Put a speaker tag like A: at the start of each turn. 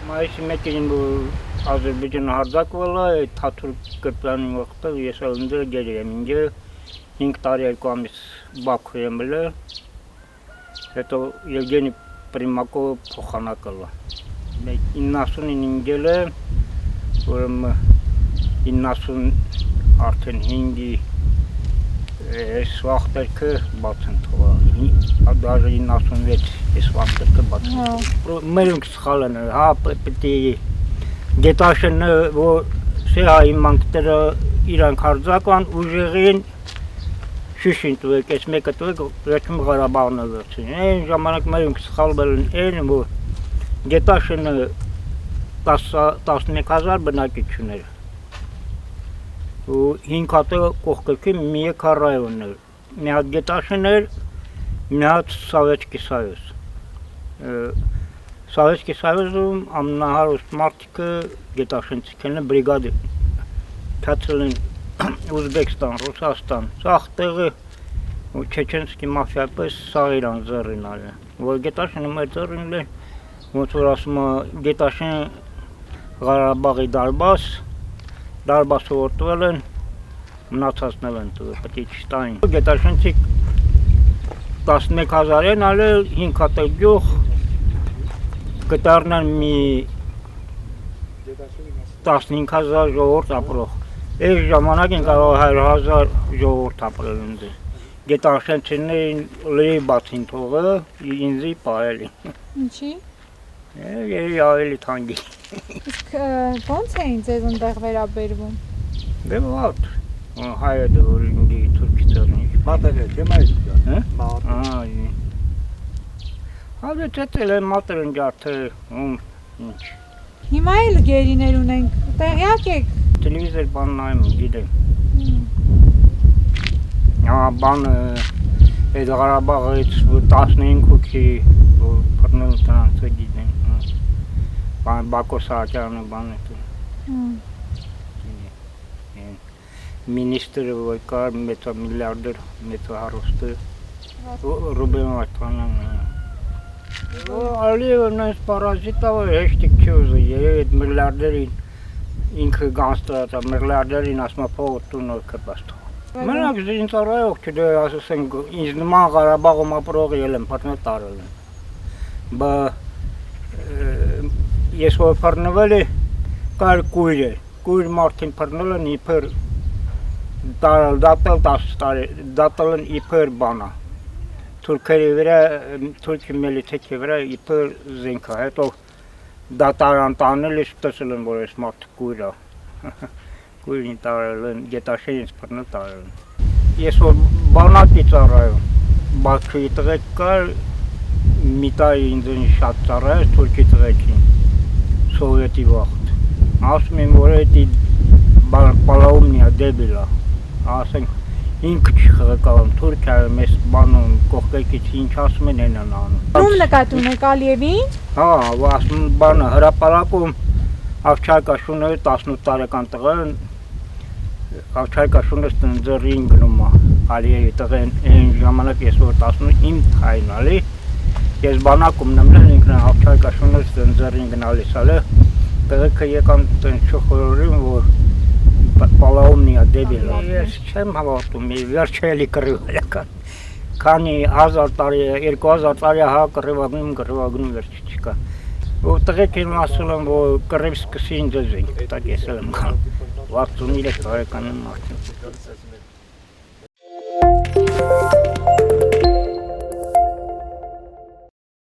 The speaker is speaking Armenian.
A: Մայիսի 1-ին Ադրբեջանը հարձակվել է, Թաթուլ Կրպյանի վաղտը ես անդր գերի եմ ինձ 5 տարի 2 ամիս Բաքու եմ ելել, հետո Եվգենի Պրիմակովը փոխանակել է։ 99-ին ելել եմ, ուրեմն 90 արդեն 5-ի այս վաղտերքը բաց են թողել, даже 96 այս վաղտերքը բաց են թողել։ Մերոնք սխալ են, հա, պետք է Գետաշենը, որ սեհա իմանքները իրանք հարձակվան, ուժեղին շիշին տուեք, այս մեկը տուեք, վերջում Ղարաբաղն է վերցին։ Այն ժամանակ մերոնք սխալվել են, որ Գետաշենը 11,000 բնակիչ ուներ։ Ու 5 հատը կողքրքի մի քառայուն էր, մի հատ Գետաշեն էր, մի հատ Սովետский Союз։ Սովետский Союз-ում ամենահարուստ մարդիկը Գետաշենցիք են բրիգադի, թացել են Ուզբեկստան, Ռուսաստան, սաղ տեղը Չեչենսկի մաֆիայի պես սաղ իրան ձեռին արել, որ Գետաշենը մեր ձեռին է, ոնց որ ասում է Գետաշեն Ղարաբաղի դարբասը որտվել են, մնացածնել են տվել, պետք է չտային։ Գետաշենցիք 11,000 են արել, 5 հատ գյուղ, կտարնան մի 15,000 ժողովուրդ ապրող։ Այս ժամանակին կարող 100,000 ժողովուրդ ապրել ընդ։ Գետաշենցիներին լի բացին թողը, ինձի պահելի։
B: Ինչի՞։
A: Երևի ավելի թանկի։
B: Իսկ ո՞նց էին ձեզ այնտեղ վերաբերվում։
A: Դե ո՞տ։ Հայը դուրս ինձի թուրքի ծերնի։
C: Մատել է, չէ՞ մայր։
A: Հա։
C: Մատել։
A: Հա, դե մատել են ջարդը, ինչ։
B: Հիմա էլ գերիներ ունենք, տեղյակ եք։
A: Տելևիզոր բան նայում, գիտեմ։ Հա, բանը այդ Ղարաբաղից 15 հոգի բռնել տրանցը գիտեմ։ Բան Բակո Սահակյանը բան է։ Մինիստրը որ կար մեծամիլիարդեր, մեծահարուստը Ռուբեն Վարդանյանը։ Ալիևն այս պարազիտը հեշտիկ չի ուզում, երևի այդ միլիարդերին ինքը գանձտրած է, միլիարդերին ասում է փողը տունը կպաստ։ Մենակ ինձ առայող չդե ասենք ինձ նման Ղարաբաղում ապրող ելեմ, պատմել տարել եմ։ Բա ես որ փռնվել է, կար կույր է, կույր մարդին փռնել են իբր դատել 10 տարի, դատել են իբր բանա։ Թուրքերի վրա, թուրքի միլիցիայի վրա իբր զենքա, հետո դատարան տանել է, տեսել են, որ այս մարդը կույր է։ Կույրին տարել են, Գետաշենից փռնել տարել են։ Ես որ բանակից առայում, Բաքվի տղեկ կար, մի տարի ինձ շատ ծառայեց թուրքի տղեկին, Սովետի վաղտ։ Ասում եմ, որ էդի պալաումնիա դեբիլ է, ասենք ինքը չի խղեկալում, Թուրքիայը մեզ բանում կողքեկից ինչ ասում են են անում։
B: Ում նկատ ունեք Ալիևին։
A: Հա, ասում բանը հրապարակում Ավչարկաշունը 18 տարեկան տղան, Ավչարկաշունը ձեռին գնում է, Ալիևի տղեն այն ժամանակ ես որ 19 թայն ալի, ես բանակում նմլեն ինքն Ավչարկաշունը ձեռին գնալիս ալի, տղեկը եկան չխորորին, որ պալաումնիա դեբիլ է, ես չեմ հավատում, վերջը էլի կռիվել եկան, քանի 1000 տարի, 2000 տարի հա կռիվագնում վերջը չկա, որ տղեկին ասել եմ, որ կռիվ սկսի ինձ ենք, տակ ես եմ կան, 63 տարեկան եմ արդեն։